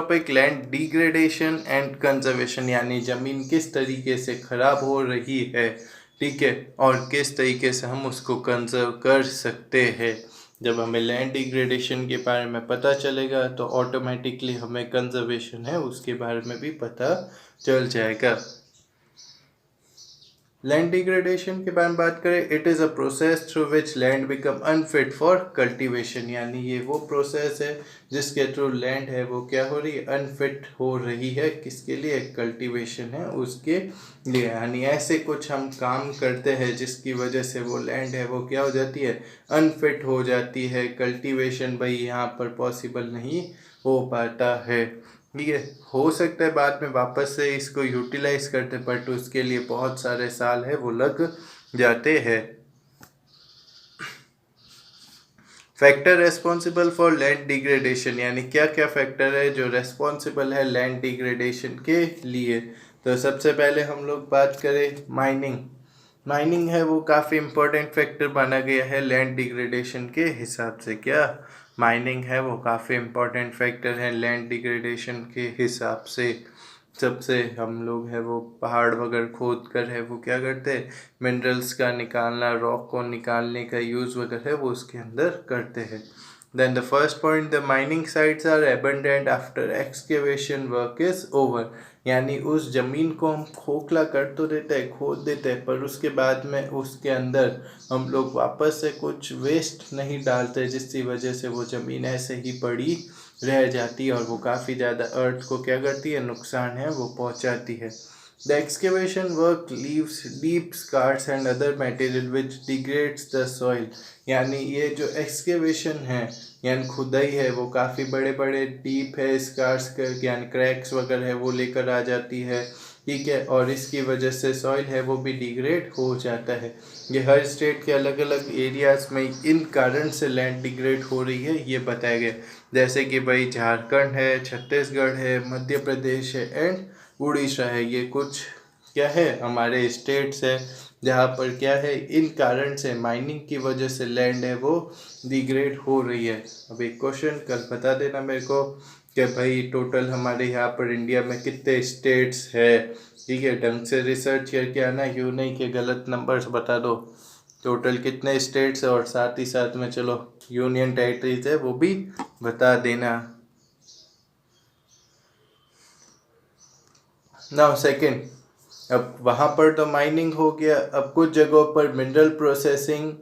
Topic land degradation and conservation, यानी ज़मीन किस तरीके से ख़राब हो रही है, ठीक है, और किस तरीके से हम उसको कंजर्व कर सकते हैं। जब हमें लैंड डिग्रेडेशन के बारे में पता चलेगा तो ऑटोमेटिकली हमें कंजर्वेशन है उसके बारे में भी पता चल जाएगा। लैंड डिग्रेडेशन के बारे में बात करें, it is a process through which land become unfit for cultivation, यानी ये वो प्रोसेस है जिसके थ्रू लैंड है वो क्या हो रही है, अनफिट हो रही है। किसके लिए? कल्टीवेशन है उसके लिए। यानी ऐसे कुछ हम काम करते हैं जिसकी वजह से वो लैंड है वो क्या हो जाती है, अनफिट हो जाती है। कल्टीवेशन भाई यहाँ पर पॉसिबल नहीं हो पाता है, ठीक है। हो सकता है बाद में वापस से इसको यूटिलाइज करते, बट उसके लिए बहुत सारे साल है वो लग जाते हैं। Factor responsible for land degradation, यानी क्या क्या फैक्टर है जो रेस्पॉन्सिबल है लैंड डिग्रेडेशन के लिए। तो सबसे पहले हम लोग बात करें माइनिंग है वो काफ़ी इम्पोर्टेंट फैक्टर माना गया है लैंड डिग्रेडेशन के हिसाब से। क्या माइनिंग है वो काफ़ी इम्पोर्टेंट फैक्टर है लैंड डिग्रेडेशन के हिसाब से। सबसे हम लोग है वो पहाड़ वगैरह खोद कर है वो क्या करते हैं, मिनरल्स का निकालना, रॉक को निकालने का यूज़ वगैरह है वो उसके अंदर करते हैं। Then the first point, the mining sites are abundant after excavation work is over, यानी उस ज़मीन को हम खोखला कर तो देते हैं, खोद देते हैं, पर उसके बाद में उसके अंदर हम लोग वापस से कुछ वेस्ट नहीं डालते, जिसकी वजह से वो ज़मीन ऐसे ही पड़ी रह जाती है और वो काफ़ी ज़्यादा अर्थ को क्या करती है, नुकसान है वो पहुंचाती है। The excavation work leaves deep scars and other material which degrades the soil, यानी ये जो एक्सकेवेशन है यानी खुदाई है वो काफ़ी बड़े बड़े डीप है, स्कार्स यानी क्रैक्स वगैरह है वो लेकर आ जाती है, ठीक है, और इसकी वजह से सॉइल है वो भी डिग्रेड हो जाता है। ये हर स्टेट के अलग अलग एरियाज़ में इन कारण से लैंड डिग्रेड हो रही है ये बताया गया। जैसे कि भाई झारखंड है, छत्तीसगढ़ है, मध्य प्रदेश है एंड उड़ीसा है, ये कुछ क्या है हमारे स्टेट्स है जहाँ पर क्या है इन कारण से माइनिंग की वजह से लैंड है वो डिग्रेड हो रही है। अब एक क्वेश्चन कल बता देना मेरे को कि भाई टोटल हमारे यहाँ पर इंडिया में कितने स्टेट्स है, ठीक है, ढंग से रिसर्च करके आना, यूँ नहीं कि गलत नंबर्स बता दो। टोटल कितने स्टेट्स है और साथ ही साथ में चलो यूनियन टेरिटरीज है वो भी बता देना। नाउ सेकंड, अब वहाँ पर तो माइनिंग हो गया, अब कुछ जगहों पर मिनरल प्रोसेसिंग,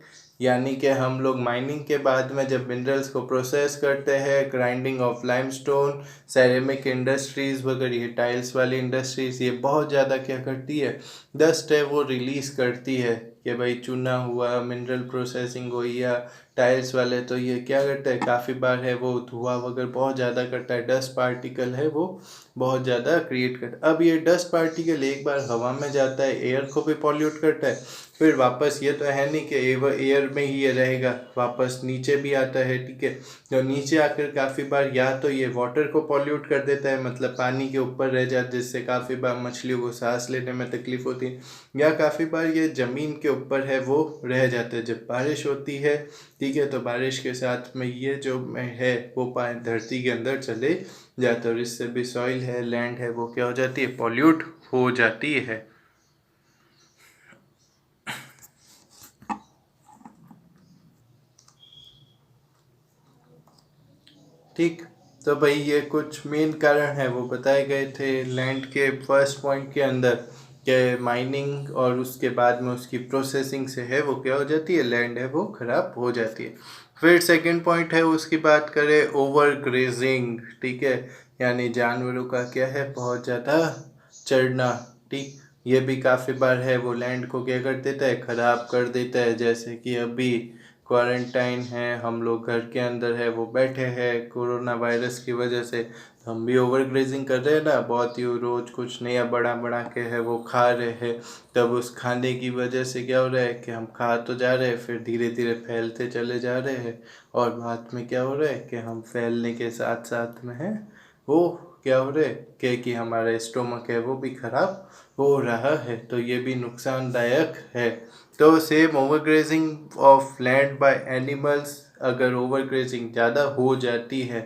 यानी कि हम लोग माइनिंग के बाद में जब मिनरल्स को प्रोसेस करते हैं, grinding of limestone, ceramic industries वगैरह, ये टाइल्स वाली इंडस्ट्रीज़ ये बहुत ज़्यादा क्या करती है, डस्ट है वो रिलीज़ करती है कि भाई चूना हुआ, मिनरल प्रोसेसिंग हुई या टाइल्स वाले, तो ये क्या करता है काफ़ी बार है वो धुआं वगैरह बहुत ज़्यादा करता है, डस्ट पार्टिकल है वो बहुत ज़्यादा क्रिएट करता है। अब ये डस्ट पार्टिकल एक बार हवा में जाता है, एयर को भी पॉल्यूट करता है, फिर वापस ये तो है नहीं कि एयर में ही ये रहेगा, वापस नीचे भी आता है, ठीक है, जो नीचे आकर काफ़ी बार या तो ये वाटर को पॉल्यूट कर देता है, मतलब पानी के ऊपर रह जाता है, जिससे काफ़ी बार मछलियों को सांस लेने में तकलीफ होती है, या काफ़ी बार ये ज़मीन के ऊपर है वो रह जाता है। जब बारिश होती है, ठीक है, तो बारिश के साथ में ये जो है वो पानी धरती के अंदर चले जाता है और इससे भी सॉइल है, लैंड है वो क्या हो जाती है, पॉल्यूट हो जाती है। ठीक, तो भाई ये कुछ मेन कारण है वो बताए गए थे लैंड के फर्स्ट पॉइंट के अंदर कि माइनिंग और उसके बाद में उसकी प्रोसेसिंग से है वो क्या हो जाती है, लैंड है वो ख़राब हो जाती है। फिर सेकंड पॉइंट है उसकी बात करें, ओवर ग्रेजिंग, ठीक है, यानी जानवरों का क्या है बहुत ज़्यादा चढ़ना, ठीक, ये भी काफ़ी बार है वो लैंड को क्या कर देता है, ख़राब कर देता है। जैसे कि अभी क्वारंटाइन है, हम लोग घर के अंदर है वो बैठे हैं कोरोना वायरस की वजह से, तो हम भी ओवर ग्रेजिंग कर रहे हैं ना, बहुत ही रोज़ कुछ नया बड़ा बड़ा के है वो खा रहे हैं। तब उस खाने की वजह से क्या हो रहा है कि हम खा तो जा रहे हैं, फिर धीरे धीरे फैलते चले जा रहे हैं, और बाद में क्या हो रहा है कि हम फैलने के साथ साथ में है वो क्या हो रहा है कि हमारा स्टोमक है वो भी ख़राब हो रहा है, तो ये भी नुकसानदायक है। तो same overgrazing of land by animals, अगर ओवरग्रेजिंग ज़्यादा हो जाती है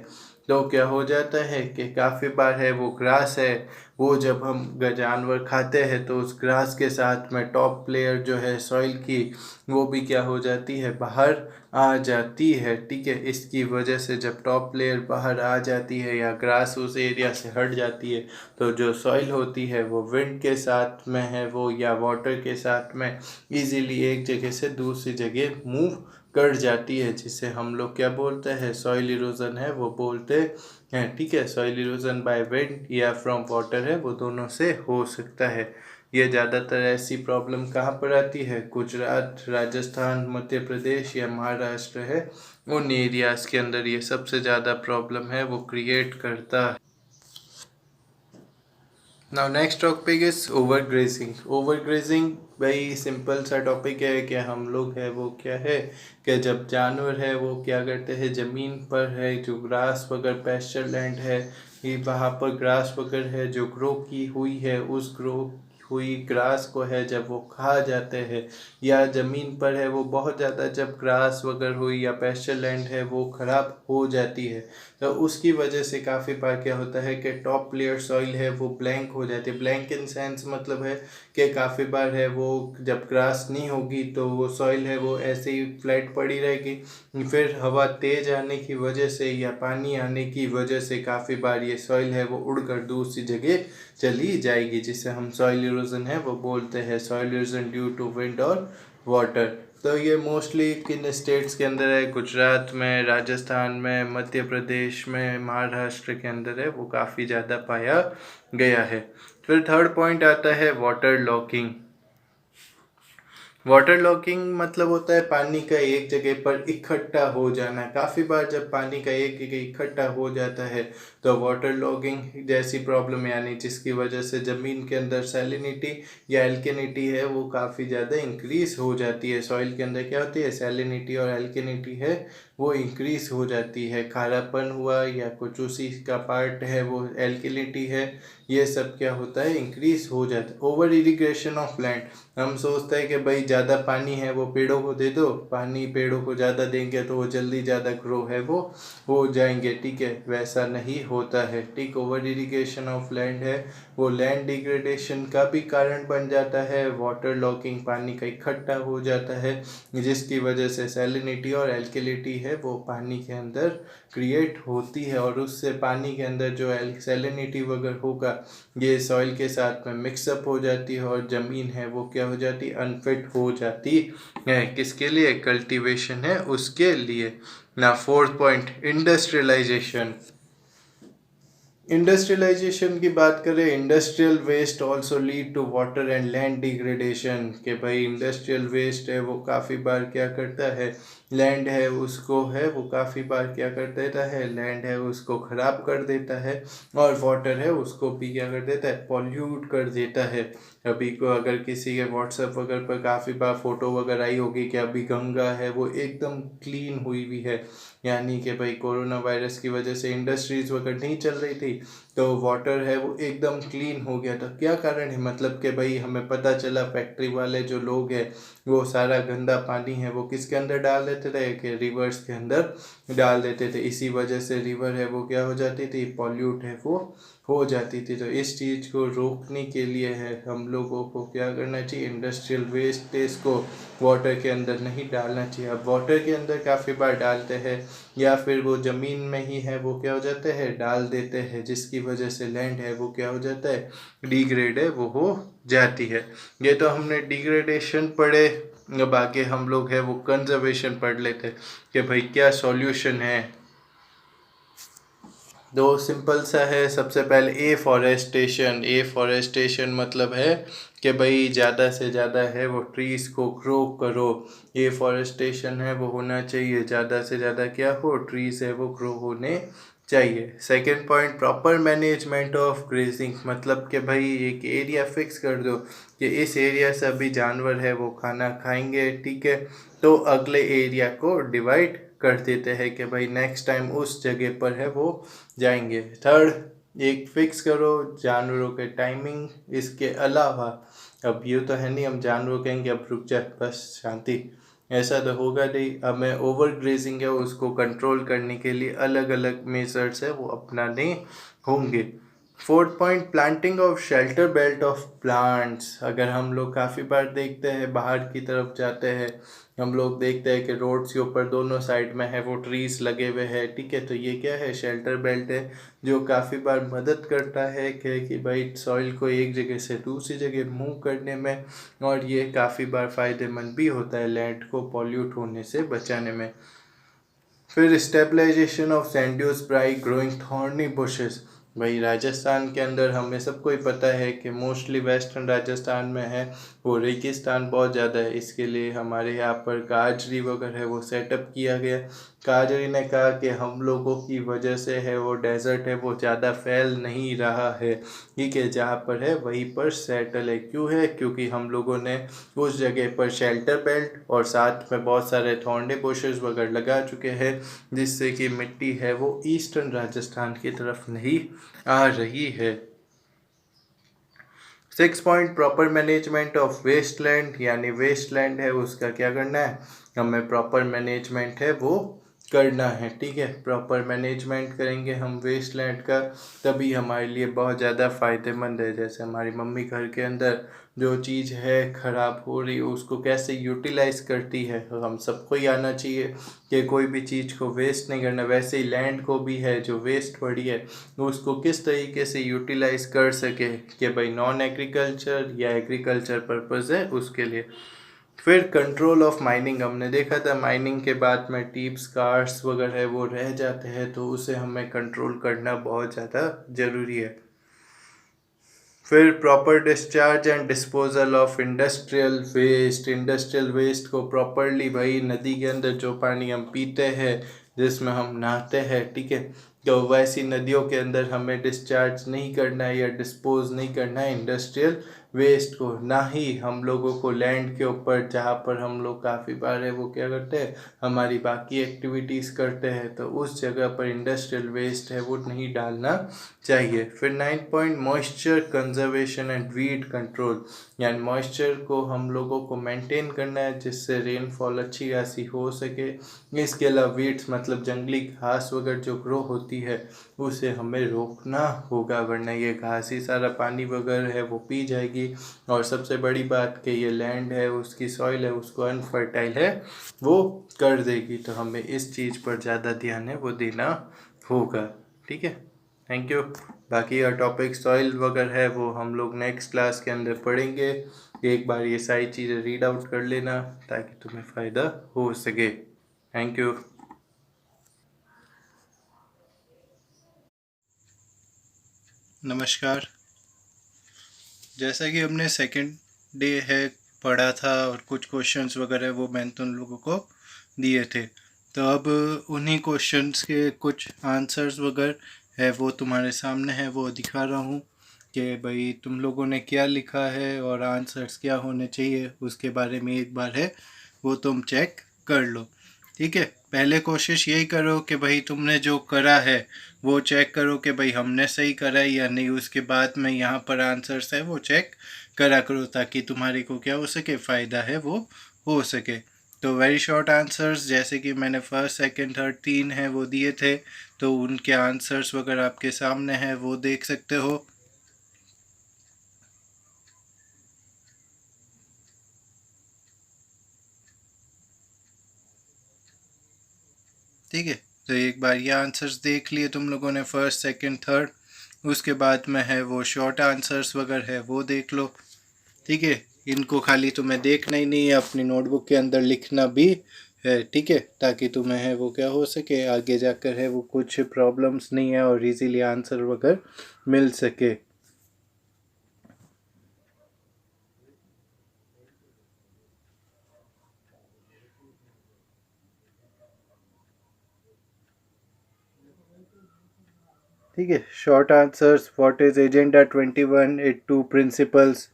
तो क्या हो जाता है कि काफ़ी बार है वो ग्रास है वो जब हम जानवर खाते हैं तो उस ग्रास के साथ में टॉप लेयर जो है सॉइल की वो भी क्या हो जाती है, बाहर आ जाती है। ठीक है, इसकी वजह से जब टॉप लेयर बाहर आ जाती है या ग्रास उस एरिया से हट जाती है तो जो सॉइल होती है वो विंड के साथ में है वो या वाटर के साथ में इजीली एक जगह से दूसरी जगह मूव कर जाती है, जिसे हम लोग क्या बोलते हैं, सॉइल इरोजन है वो बोलते हैं। ठीक है, सॉइल इरोजन बाय विंड या फ्रॉम वाटर है वो दोनों से हो सकता है। ये ज़्यादातर ऐसी प्रॉब्लम कहाँ पर आती है, गुजरात, राजस्थान, मध्य प्रदेश या महाराष्ट्र है उन एरियाज़ के अंदर ये सबसे ज़्यादा प्रॉब्लम है वो क्रिएट करता है। Now next topic is over grazing. Over grazing भाई सिंपल सा टॉपिक है कि हम लोग है वो क्या है कि जब जानवर है वो क्या करते हैं, ज़मीन पर है जो ग्रास वगैरह पैस्चर लैंड है ये वहाँ पर ग्रास वगैरह है जो ग्रो की हुई है उस ग्रो हुई ग्रास को है जब वो खा जाते हैं या ज़मीन पर है वो बहुत ज़्यादा जब ग्रास वगैरह हुई या पैस्चर लैंड है वो ख़राब हो जाती है तो उसकी वजह से काफ़ी बार क्या होता है कि टॉप लेयर सॉइल है वो ब्लैंक हो जाती है। ब्लैंक इन सेंस मतलब है कि काफ़ी बार है वो जब ग्रास नहीं होगी तो वो सॉइल है वो ऐसे ही फ्लैट पड़ी रहेगी, फिर हवा तेज आने की वजह से या पानी आने की वजह से काफ़ी बार ये सॉइल है वो उड़कर दूसरी जगह चली जाएगी, जिसे हम सॉइल इरोजन है वो बोलते हैं, soil erosion due to wind और वाटर। तो ये मोस्टली किन स्टेट्स के अंदर है, गुजरात में, राजस्थान में, मध्य प्रदेश में, महाराष्ट्र के अंदर है वो काफ़ी ज़्यादा पाया गया है। फिर थर्ड पॉइंट आता है वाटर लॉकिंग। वाटर लॉकिंग मतलब होता है पानी का एक जगह पर इकट्ठा हो जाना। काफ़ी बार जब पानी का एक जगह इकट्ठा हो जाता है तो वाटर लॉगिंग जैसी प्रॉब्लम यानी जिसकी वजह से ज़मीन के अंदर सैलिनिटी या एल्केनिटी है वो काफ़ी ज़्यादा इंक्रीज़ हो जाती है। सॉइल के अंदर क्या होती है, सैलिनिटी और एल्केनिटी है वो इंक्रीज़ हो जाती है। खारापन हुआ या कुछ उसी का पार्ट है वो एल्केनिटी है, ये सब क्या होता है, इंक्रीज़ हो जाता है। ओवर इरिगेशन ऑफ लैंड, हम सोचते हैं कि भाई ज़्यादा पानी है वो पेड़ों को दे दो, पानी पेड़ों को ज़्यादा देंगे तो वो जल्दी ज़्यादा ग्रो है वो हो जाएंगे। ठीक है, वैसा नहीं होता है। ठीक, ओवर इरिगेशन ऑफ लैंड है वो लैंड डिग्रेडेशन का भी कारण बन जाता है। वाटर लॉकिंग, पानी का इकट्ठा हो जाता है जिसकी वजह से सैलिनिटी और एल्केलिटी है वो पानी के अंदर क्रिएट होती है और उससे पानी के अंदर जो सैलिनिटी वगैरह होगा ये सॉइल के साथ में मिक्सअप हो जाती है और ज़मीन है वो क्या हो जाती है, अनफिट हो जाती है। किसके लिए, कल्टीवेशन है उसके लिए ना। Fourth point, industrialisation. इंडस्ट्रियलाइजेशन की बात करें, industrial waste also lead to water and land degradation. के भाई इंडस्ट्रियल वेस्ट है वो काफ़ी बार क्या करता है, लैंड है उसको है वो काफ़ी बार क्या कर देता है, लैंड है उसको ख़राब कर देता है और वाटर है उसको भी क्या कर देता है, पॉल्यूट कर देता है। अभी को अगर किसी के व्हाट्सएप वगैरह पर काफ़ी बार फ़ोटो वगैरह आई होगी कि अभी गंगा है वो एकदम क्लीन हुई हुई है, यानी कि भाई कोरोना वायरस की वजह से इंडस्ट्रीज़ वगैरह नहीं चल रही थी तो वाटर है वो एकदम क्लीन हो गया। तो क्या कारण है, मतलब कि भाई हमें पता चला फैक्ट्री वाले जो लोग हैं वो सारा गंदा पानी है वो किसके अंदर डाल देते थे, कि रिवर्स के अंदर डाल देते थे। इसी वजह से रिवर है वो क्या हो जाती थी, पॉल्यूट है वो हो जाती थी। तो इस चीज़ को रोकने के लिए है हम लोगों को क्या करना चाहिए, इंडस्ट्रियल वेस्टेज को वाटर के अंदर नहीं डालना चाहिए। अब वाटर के अंदर काफ़ी बार डालते हैं या फिर वो ज़मीन में ही है वो क्या हो जाते हैं, डाल देते हैं, जिसकी वजह से लैंड है वो क्या हो जाता है, डिग्रेड है वो हो जाती है। ये तो हमने डिग्रेडेशन पढ़े। अब आगे हम लोग है वो कंजर्वेशन पढ़ लेते हैं कि भाई क्या सॉल्यूशन है। दो सिंपल सा है। सबसे पहले ए फॉरेस्टेशन मतलब है कि भाई ज़्यादा से ज़्यादा है वो ट्रीज़ को ग्रो करो। ए फॉरेस्टेशन है वो होना चाहिए, ज़्यादा से ज़्यादा क्या हो, ट्रीज़ है वो ग्रो होने चाहिए। Second point, proper management of grazing, मतलब कि भाई एक एरिया फिक्स कर दो कि इस एरिया से अभी जानवर है वो खाना खाएंगे, ठीक है, तो अगले एरिया को डिवाइड कर देते हैं कि भाई नेक्स्ट टाइम उस जगह पर है वो जाएंगे। थर्ड, एक फिक्स करो जानवरों के टाइमिंग। इसके अलावा अब ये तो है नहीं हम जानवरों कहेंगे अब रुक जा बस शांति, ऐसा तो होगा नहीं। हमें ओवर ग्रेजिंग है उसको कंट्रोल करने के लिए अलग अलग मेजर्स है वो अपनाने होंगे। Fourth point, planting of shelter belt of plants. अगर हम लोग काफ़ी बार देखते हैं बाहर की तरफ जाते हैं, हम लोग देखते हैं कि रोड्स के ऊपर दोनों साइड में है वो ट्रीज लगे हुए हैं, ठीक है। तो ये क्या है, शेल्टर बेल्ट है, जो काफ़ी बार मदद करता है कि भाई सॉइल को एक जगह से दूसरी जगह मूव करने में, और ये काफ़ी बार फ़ायदेमंद भी होता है लैंड को पॉल्यूट होने से बचाने में। फिर stabilisation of sand dunes by growing thorny bushes. भाई राजस्थान के अंदर हमें सबको ही पता है कि मोस्टली वेस्टर्न राजस्थान में है वो रेगिस्तान बहुत ज़्यादा है। इसके लिए हमारे यहाँ पर काजरी वगैरह है वो सेटअप किया गया। काजरी ने कहा कि हम लोगों की वजह से है वो डेजर्ट है वो ज़्यादा फैल नहीं रहा है, ठीक है। जहाँ पर है वहीं पर सेटल है। क्यों है, क्योंकि हम लोगों ने उस जगह पर शेल्टर बेल्ट और साथ में बहुत सारे थॉर्नी बुशेस वगैरह लगा चुके हैं, जिससे कि मिट्टी है वो ईस्टर्न राजस्थान की तरफ नहीं आ रही है। 6 point, proper management of wasteland. यानी वेस्टलैंड है उसका क्या करना है, हमें प्रॉपर मैनेजमेंट है वो करना है, ठीक है। प्रॉपर मैनेजमेंट करेंगे हम वेस्टलैंड का, तभी हमारे लिए बहुत ज़्यादा फ़ायदेमंद है। जैसे हमारी मम्मी घर के अंदर जो चीज़ है ख़राब हो रही है उसको कैसे यूटिलाइज़ करती है, तो हम सबको ही आना चाहिए कि कोई भी चीज़ को वेस्ट नहीं करना। वैसे ही लैंड को भी है जो वेस्ट पड़ी है उसको किस तरीके से यूटिलाइज़ कर सके कि भाई नॉन एग्रीकल्चर या एग्रीकल्चर पर्पज़ है उसके लिए। फिर कंट्रोल ऑफ माइनिंग, हमने देखा था माइनिंग के बाद में टिप्स कार्ड्स वगैरह वो रह जाते हैं, तो उसे हमें कंट्रोल करना बहुत ज़्यादा ज़रूरी है। फिर proper discharge and disposal of industrial waste. Industrial waste को प्रॉपरली, भाई नदी के अंदर जो पानी हम पीते हैं जिसमें हम नहाते हैं, ठीक है, तो वैसी नदियों के अंदर हमें डिस्चार्ज नहीं करना है या डिस्पोज नहीं करना है इंडस्ट्रियल वेस्ट को। ना ही हम लोगों को लैंड के ऊपर जहाँ पर हम लोग काफ़ी बार है वो क्या करते हैं, हमारी बाकी एक्टिविटीज़ करते हैं, तो उस जगह पर इंडस्ट्रियल वेस्ट है वो नहीं डालना चाहिए। फिर 9 point, moisture conservation and weed control. यानी मॉइस्चर को हम लोगों को मेंटेन करना है जिससे रेनफॉल अच्छी खासी हो सके। इसके अलावा वीड्स मतलब जंगली घास वगैरह जो ग्रो होती है उसे हमें रोकना होगा, वरना ये घास ही सारा पानी वगैरह है वो पी जाएगी, और सबसे बड़ी बात कि ये लैंड है उसकी सॉइल है उसको अनफर्टाइल है वो कर देगी। तो हमें इस चीज़ पर ज़्यादा ध्यान है वो देना होगा, ठीक है। Thank you. बाकी का टॉपिक सॉइल वगैरह है वो हम लोग नेक्स्ट क्लास के अंदर पढ़ेंगे। एक बार ये सारी चीज़ें रीड आउट कर लेना ताकि तुम्हें फ़ायदा हो सके। Thank you. नमस्कार। जैसा कि हमने सेकंड डे है पढ़ा था और कुछ क्वेश्चंस वगैरह वो मैंने तुम लोगों को दिए थे, तो अब उन्हीं क्वेश्चंस के कुछ आंसर्स वगैरह है वो तुम्हारे सामने है वो दिखा रहा हूँ कि भाई तुम लोगों ने क्या लिखा है और आंसर्स क्या होने चाहिए उसके बारे में एक बार है वो तुम चेक कर लो, ठीक है। पहले कोशिश यही करो कि भाई तुमने जो करा है वो चेक करो कि भाई हमने सही करा है या नहीं। उसके बाद में यहाँ पर आंसर्स है वो चेक करा करो ताकि तुम्हारे को क्या हो सके, फ़ायदा है वो हो सके। तो वेरी शॉर्ट आंसर्स जैसे कि मैंने फर्स्ट सेकंड थर्ड तीन है वो दिए थे, तो उनके आंसर्स वगैरह आपके सामने है वो देख सकते हो। ठीक है, तो एक बार ये आंसर्स देख लिए तुम लोगों ने फर्स्ट सेकंड थर्ड, उसके बाद में है वो शॉर्ट आंसर्स वगैरह है वो देख लो, ठीक है। इनको खाली तुम्हें देखना ही नहीं है, अपनी नोटबुक के अंदर लिखना भी है, ठीक है, ताकि तुम्हें है वो क्या हो सके आगे जाकर है वो कुछ प्रॉब्लम्स नहीं है और इजीली आंसर वगैरह मिल सके। ठीक है, short answers, what is agenda 21, it to principles.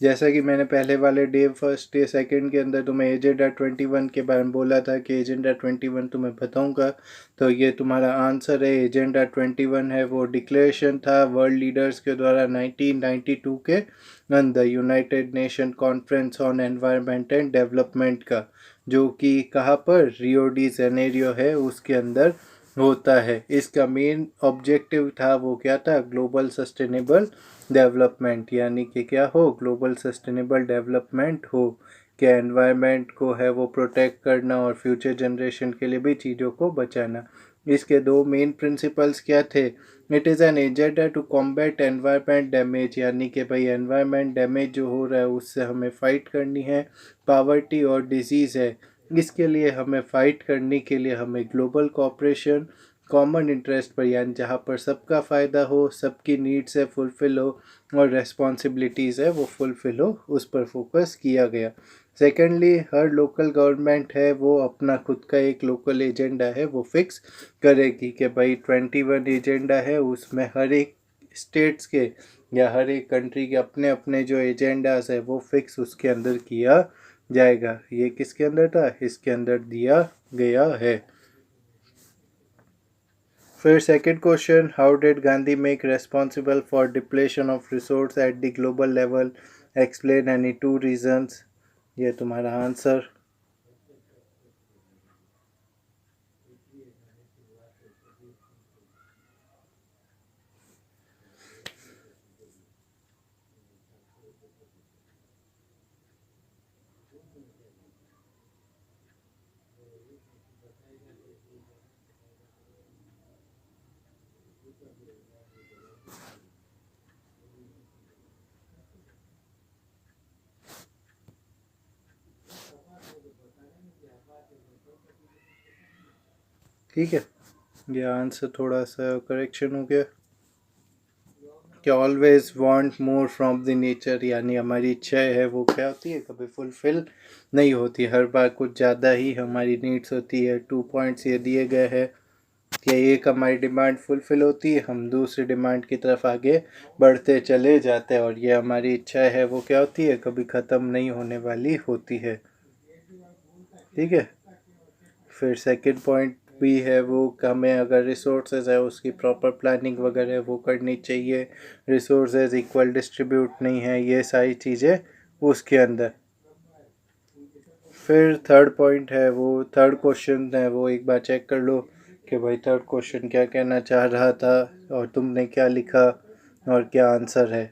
जैसा कि मैंने पहले वाले डे फर्स्ट डे सेकंड के अंदर तुम्हें एजेंडा 21 के बारे में बोला था कि एजेंडा 21 तुम्हें बताऊंगा, तो ये तुम्हारा आंसर है। एजेंडा 21 है वो डिक्लेरेशन था वर्ल्ड लीडर्स के द्वारा 1992 के अंदर United nation conference on environment and development का, जो कि कहाँ पर, रियो डी जेनेरियो है उसके अंदर होता है। इसका मेन ऑब्जेक्टिव था वो क्या था, ग्लोबल सस्टेनेबल डेवलपमेंट, यानी कि क्या हो, ग्लोबल सस्टेनेबल डेवलपमेंट हो, कि एनवायरनमेंट को है वो प्रोटेक्ट करना और फ्यूचर जनरेशन के लिए भी चीज़ों को बचाना। इसके दो मेन प्रिंसिपल्स क्या थे, it is an agenda to combat environment damage, यानी कि भाई एनवायरनमेंट डैमेज जो हो रहा है उससे हमें फ़ाइट करनी है। पावर्टी और डिजीज़ है, इसके लिए हमें फ़ाइट करने के लिए हमें ग्लोबल कोऑपरेशन कॉमन इंटरेस्ट पर, यानी जहाँ पर सबका फ़ायदा हो, सबकी नीड्स है फुलफ़िल हो और रेस्पॉन्सिबिलिटीज़ है वो फुलफ़िल हो, उस पर फोकस किया गया। सेकेंडली, हर लोकल गवर्नमेंट है वो अपना खुद का एक लोकल एजेंडा है वो फिक्स करेगी कि भाई 21 एजेंडा है, उसमें हर एक स्टेट्स के या हर एक कंट्री के अपने अपने जो एजेंडाज है वो फिक्स उसके अंदर किया जाएगा। ये किसके अंदर था, इसके अंदर दिया गया है। फिर second question, how did Gandhi make responsible for depletion of resource at the global level, explain any two reasons. ये तुम्हारा आंसर। ठीक है, ये आंसर थोड़ा सा करेक्शन हो गया कि always want more from the nature, यानी हमारी इच्छाएं है वो क्या होती है, कभी फुलफिल नहीं होती, हर बार कुछ ज़्यादा ही हमारी नीड्स होती है। 2 पॉइंट्स ये दिए गए हैं कि एक हमारी डिमांड फुलफिल होती है, हम दूसरी डिमांड की तरफ आगे बढ़ते चले जाते हैं, और ये हमारी इच्छा है वो क्या होती है, कभी ख़त्म नहीं होने वाली होती है। ठीक है। फिर सेकंड पॉइंट भी है वो, हमें अगर रिसोर्सेज है उसकी प्रॉपर प्लानिंग वगैरह वो करनी चाहिए, रिसोर्सेज इक्वल डिस्ट्रीब्यूट नहीं है, ये सारी चीज़ें उसके अंदर। फिर थर्ड पॉइंट है वो, थर्ड क्वेश्चन है वो एक बार चेक कर लो कि भाई थर्ड क्वेश्चन क्या कहना चाह रहा था और तुमने क्या लिखा और क्या आंसर है।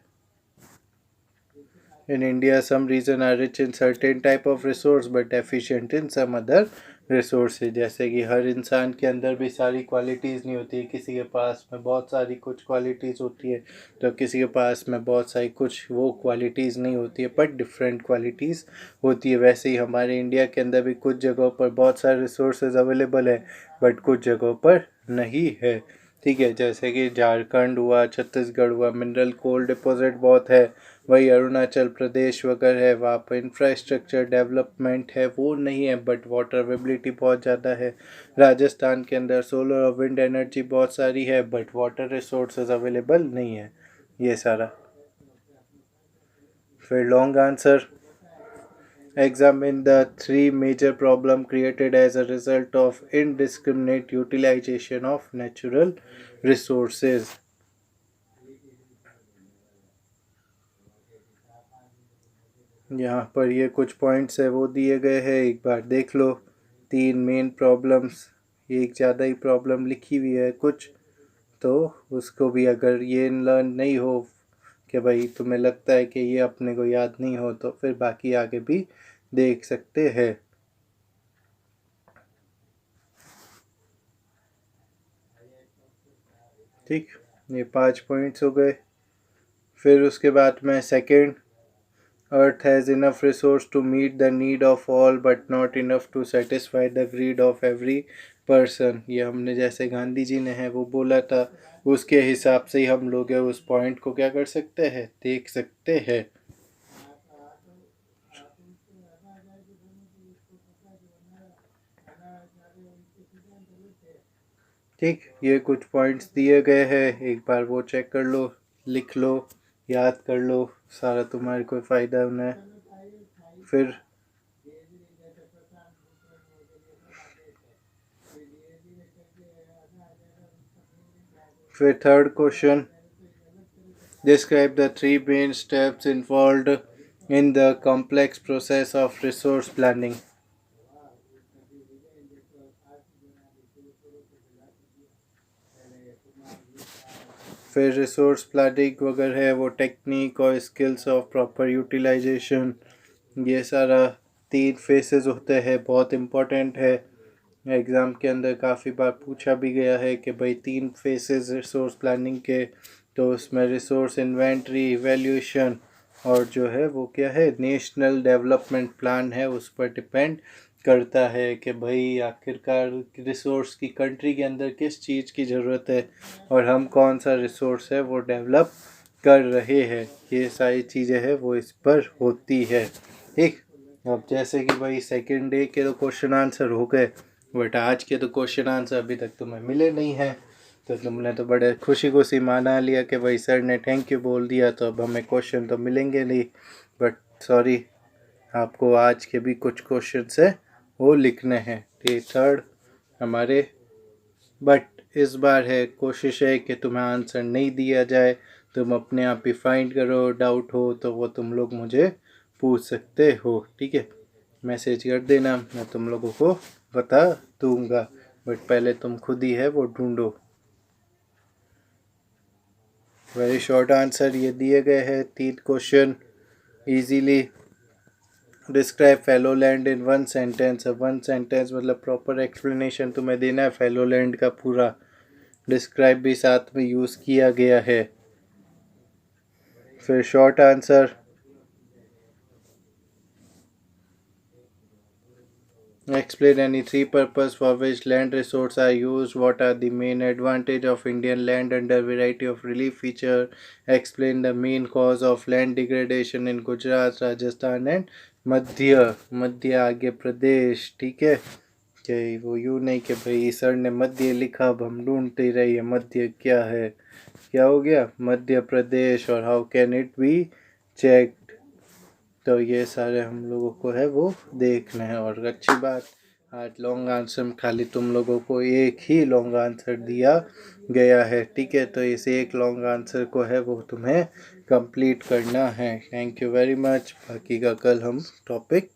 In India, some regions are rich in certain type of resource but deficient in some other resources। जैसे कि हर इंसान के अंदर भी सारी क्वालिटीज़ नहीं होती, किसी के पास में बहुत सारी कुछ क्वालिटीज़ होती है, तो किसी के पास में बहुत सारी कुछ वो क्वालिटीज़ नहीं होती है, बट डिफरेंट क्वालिटीज़ होती है। वैसे ही हमारे इंडिया के अंदर भी कुछ जगहों पर बहुत सारे रिसोर्सेज अवेलेबल है बट कुछ जगहों पर नहीं है। ठीक है, जैसे कि झारखंड हुआ, छत्तीसगढ़ हुआ, मिनरल कोल डिपॉजिट बहुत है, वही अरुणाचल प्रदेश वगैरह है, वहाँ पर इंफ्रास्ट्रक्चर डेवलपमेंट है वो नहीं है बट वाटर अवेलेबिलिटी बहुत ज़्यादा है। राजस्थान के अंदर सोलर और विंड एनर्जी बहुत सारी है बट वाटर रिसोर्सेज अवेलेबल नहीं है। ये सारा। फिर long answer, examine the three major problems created as a result of indiscriminate utilization of natural resources। यहाँ पर ये कुछ पॉइंट्स है वो दिए गए हैं, एक बार देख लो। 3 मेन प्रॉब्लम्स, एक ज़्यादा ही प्रॉब्लम लिखी हुई है कुछ, तो उसको भी अगर ये लर्न नहीं हो कि भाई तुम्हें लगता है कि ये अपने को याद नहीं हो, तो फिर बाकी आगे भी देख सकते हैं। ठीक, ये 5 पॉइंट्स हो गए। फिर उसके बाद में second, earth has enough resource to meet the need of all but not enough to satisfy the greed of every person. ये हमने जैसे गांधी जी ने है वो बोला था, उसके हिसाब से ही हम लोग है उस पॉइंट को क्या कर सकते हैं, देख सकते हैं। ठीक, ये कुछ पॉइंट्स दिए गए हैं, एक बार वो चेक कर लो, लिख लो, याद कर लो, सारा तुम्हारे कोई फ़ायदा होना है। फिर third question, describe the three main steps involved in the complex process of resource planning. फिर रिसोर्स प्लानिंग वगैरह है वो टेक्निक और स्किल्स ऑफ प्रॉपर यूटिलाइजेशन, ये सारा 3 फेसेस होते हैं, बहुत इम्पोर्टेंट है। एग्ज़ाम के अंदर काफ़ी बार पूछा भी गया है कि भाई 3 फेसेस रिसोर्स प्लानिंग के, तो उसमें रिसोर्स इन्वेंटरी, इवैल्यूएशन और जो है वो क्या है नेशनल डेवलपमेंट प्लान है, उस पर डिपेंड करता है कि भाई आखिरकार रिसोर्स की कंट्री के अंदर किस चीज़ की ज़रूरत है और हम कौन सा रिसोर्स है वो डेवलप कर रहे हैं, ये सारी चीज़ें हैं वो इस पर होती है। ठीक, अब जैसे कि भाई सेकेंड डे के तो क्वेश्चन आंसर हो गए, बट आज के तो क्वेश्चन आंसर अभी तक तुम्हें मिले नहीं हैं, तो तुमने तो बड़े खुशी माना लिया कि भाई सर ने थैंक यू बोल दिया तो अब हमें क्वेश्चन तो मिलेंगे नहीं। बट सॉरी, आपको आज के भी कुछ क्वेश्चन है वो लिखने हैं। ठीक, थर्ड हमारे, बट इस बार है कोशिश है कि तुम्हें आंसर नहीं दिया जाए, तुम अपने आप ही फाइंड करो, डाउट हो तो वो तुम लोग मुझे पूछ सकते हो। ठीक है, मैसेज कर देना, मैं तुम लोगों को बता दूंगा, बट पहले तुम खुद ही है वो ढूंढो। वेरी शॉर्ट आंसर ये दिए गए हैं 3 question easily. Describe fellow land in 1 sentence. 1 sentence मतलब प्रॉपर एक्सप्लेनेशन तुम्हें देना है फेलो लैंड का पूरा। डिस्क्राइब भी साथ में यूज़ किया गया है। फिर short answer, explain any 3 purpose for which land resources are used. What are the main advantage of Indian land under variety of relief feature? Explain the main cause of land degradation in Gujarat, Rajasthan and मध्य आगे प्रदेश। ठीक है, कि वो यूँ नहीं कि भाई sir ने मध्य लिखा अब हम ढूंढते ही रहिए मध्य क्या है, क्या हो गया मध्य प्रदेश, और how can it be checked. तो ये सारे हम लोगों को है वो देखना है। और अच्छी बात, आज लॉन्ग आंसर में खाली तुम लोगों को एक ही लॉन्ग आंसर दिया गया है। ठीक है, तो इस एक लॉन्ग आंसर को है वो तुम्हें कंप्लीट करना है। थैंक यू वेरी मच, बाकी का कल हम टॉपिक